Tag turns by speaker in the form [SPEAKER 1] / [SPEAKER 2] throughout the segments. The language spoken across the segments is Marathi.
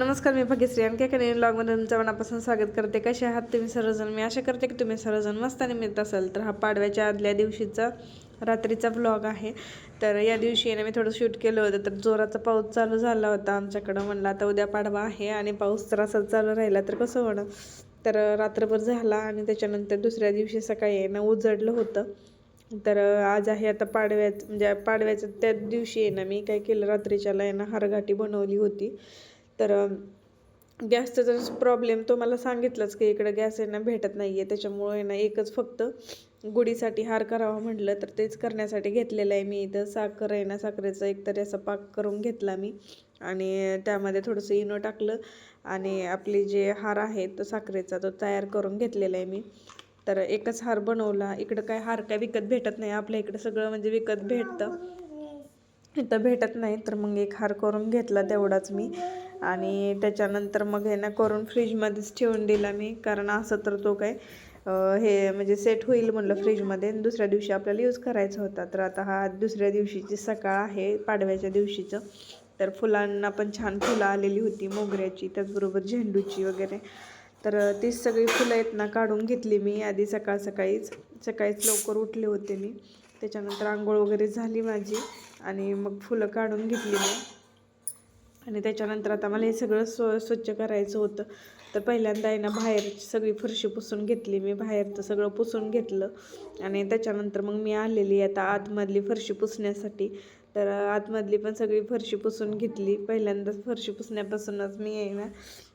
[SPEAKER 1] नमस्कार, मी भाग्यश्री आणखी एका नवीन ब्लॉगमध्ये तुमचं मनापासून स्वागत करते. कसे आहात तुम्ही सर्वजण? मी आशा करते की तुम्ही सर्वजण मस्त आणि मिळत असाल. तर हा पाडव्याच्या आदल्या दिवशीचा रात्रीचा ब्लॉग आहे. तर या दिवशी मी थोडं शूट केलं होतं. तर जोराचा पाऊस चालू झाला होता आमच्याकडं. म्हणलं आता उद्या पाडवा आहे आणि पाऊस तर असाच चालू राहिला तर कसं होणार. तर रात्रभर झाला आणि त्याच्यानंतर दुसऱ्या दिवशी सकाळी उजडलं होतं. तर आज आहे आता म्हणजे पाडव्याच्या त्या दिवशी मी काय केलं, रात्रीच्याला हरघाटी बनवली होती. तर गॅसचा जर प्रॉब्लेम तो मला सांगितलंच की इकडं गॅस भेटत नाही आहे. त्याच्यामुळे एकच फक्त गुढीसाठी हार करावा म्हटलं तर तेच करण्यासाठी घेतलेलं आहे मी. इथं साखर साखरेचा एकतरी असा पाक करून घेतला मी आणि त्यामध्ये थोडंसं इनो टाकलं आणि आपली जे हार आहे तो साखरेचा तो तयार करून घेतलेला आहे मी. तर एकच हार बनवला. इकडं काय हार काय विकत भेटत नाही, आपल्या इकडं सगळं म्हणजे विकत भेटतं, इथं भेटत नाही. तर मग एक हार करून घेतला तेवढाच मी आणि त्याच्यानंतर मग करून फ्रीजमध्येच ठेवून दिला मी. कारण असं तर तो काय हे म्हणजे सेट होईल म्हणलं फ्रीजमध्ये आणि दुसऱ्या दिवशी आपल्याला यूज करायचा होता. तर आता हा दुसऱ्या दिवशीची सकाळ आहे पाडव्याच्या दिवशीचं. तर फुलांना पण छान फुलं आलेली होती, मोगऱ्याची त्याचबरोबर झेंडूची वगैरे. तर तीच सगळी फुलं काढून घेतली मी आधी सकाळीच लवकर उठले होते मी. त्याच्यानंतर आंघोळ वगैरे झाली माझी आणि मग फुलं काढून घेतली मी. आणि त्याच्यानंतर आता मला हे सगळं स्वच्छ करायचं होतं. तर पहिल्यांदा बाहेरची सगळी फरशी पुसून घेतली मी. बाहेरचं सगळं पुसून घेतलं आणि त्याच्यानंतर मग मी आलेली आता आतमधली फरशी पुसण्यासाठी. तर आतमधली पण सगळी फरशी पुसून घेतली. पहिल्यांदाच फरशी पुसण्यापासूनच मी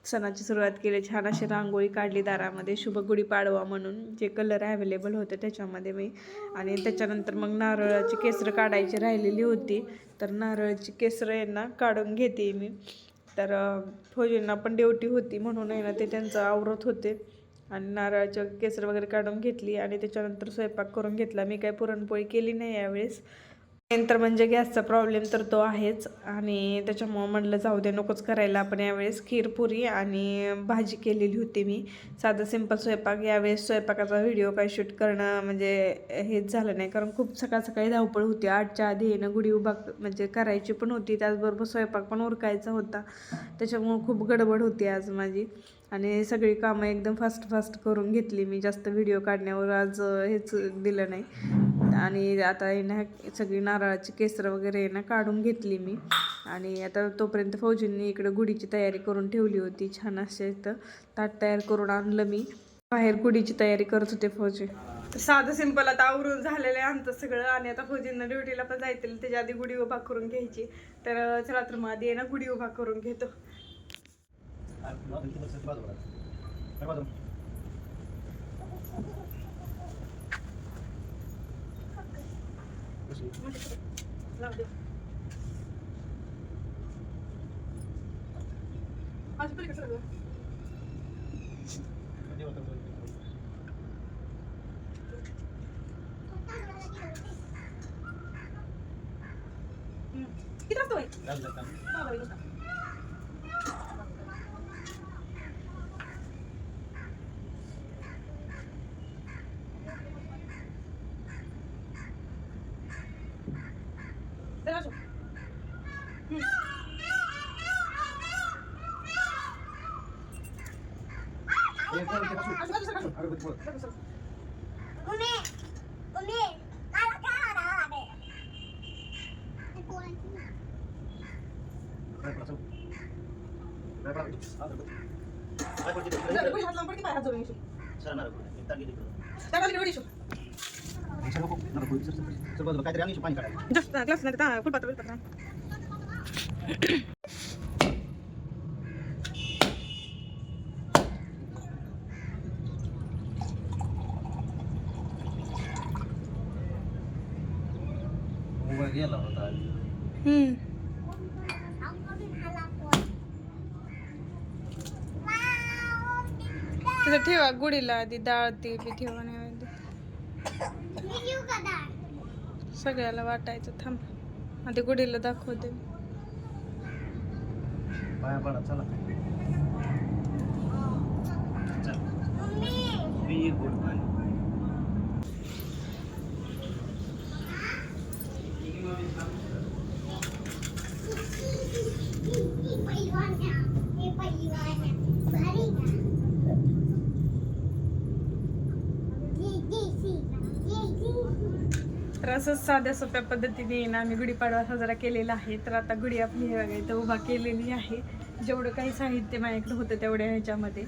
[SPEAKER 1] सणाची सुरुवात केली. छान अशी रांगोळी काढली दारामध्ये, शुभ गुढीपाडवा म्हणून जे कलर अवेलेबल होते त्याच्यामध्ये मी. आणि त्याच्यानंतर मग नारळाची केसरं काढायची राहिलेली होती. तर नारळाची केसरं काढून घेते मी. तर फौजींना पण ड्युटी होती म्हणून ते त्यांचं आवरत होते आणि नारळाच्या केसर वगैरे काढून घेतली आणि त्याच्यानंतर स्वयंपाक करून घेतला. मी काय पुरणपोळी केली नाही यावेळेस. नंतर म्हणजे गॅसचा प्रॉब्लेम तर तो आहेच आणि त्याच्यामुळं म्हटलं जाऊ दे नकोच करायला. आपण यावेळेस खीर पुरी आणि भाजी केलेली होती मी. साधं सिंपल स्वयंपाक. यावेळेस स्वयंपाकाचा व्हिडिओ काय शूट करणं म्हणजे हेच झालं नाही, कारण खूप सकाळी धावपळ होती. 8च्या आधी गुढी उभा म्हणजे करायची पण होती, त्याचबरोबर स्वयंपाक पण उरकायचा होता. त्याच्यामुळं खूप गडबड होती आज माझी आणि सगळी कामं एकदम फास्ट करून घेतली मी. जास्त व्हिडिओ काढण्यावर आज हेच दिलं नाही. आणि आता सगळी नारळाची केसरं वगैरे काढून घेतली मी आणि आता तोपर्यंत फौजींनी इकडं गुढीची तयारी करून ठेवली होती. छान असे तर ताट तयार करून आणलं मी. बाहेर गुढीची तयारी करत होते फौजी. तर साधं सिंपल आता आवरून झालेलं आहे आमचं सगळं आणि आता फौजींना ड्युटीला पण जायचं, त्याच्या आधी गुढी उभा करून घ्यायची. तर चला तर मग आधी गुढी उभा करून घेतो. तिथं ठेवा गुढीला आधी डाळ ती बी ठेवा. सगळ्याला वाटायचं. थांब आधी गुढीला दाखवते. तर असंच साध्या सोप्या पद्धतीने ना आम्ही गुढीपाडवा साजरा केलेला आहे. तर आता गुढी आपली हे बघा इथं उभा केलेली आहे. जेवढं काही साहित्य माझ्याकडे होतं तेवढ्या ह्याच्यामध्ये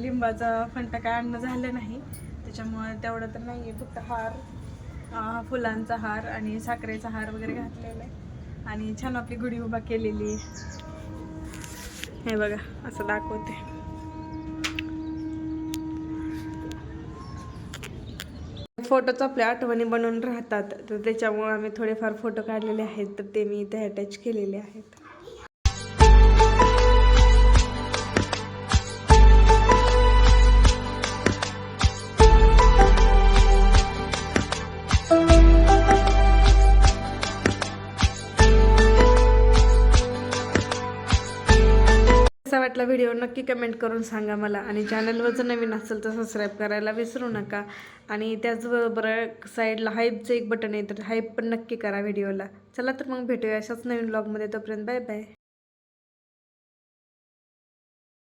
[SPEAKER 1] लिंबाचा फंटा काय आणणं झालं नाही, त्याच्यामुळे तेवढं तर नाही आहे. फक्त हार, फुलांचा हार आणि साखरेचा हार वगैरे घातलेला आहे आणि छान आपली गुढी उभा केलेली आहे. हे बघा असं दाखवते. फोटोच आपल्या आठवणी बनवून राहतात, तर त्याच्यामुळे आम्ही थोडेफार फोटो काढलेले आहेत, तर ते मी इथे अटॅच केलेले आहेत. कसा वाटला व्हिडिओ नक्की कमेंट करून सांगा मला, आणि चॅनलवर जर नवीन असेल तर सबस्क्राईब करायला विसरू नका. आणि त्याचबरोबर साईडला हाईपचं एक बटन आहे, तर हाईप पण नक्की करा व्हिडिओला. चला तर मग भेटूया अशाच नवीन व्लॉगमध्ये. तोपर्यंत बाय बाय.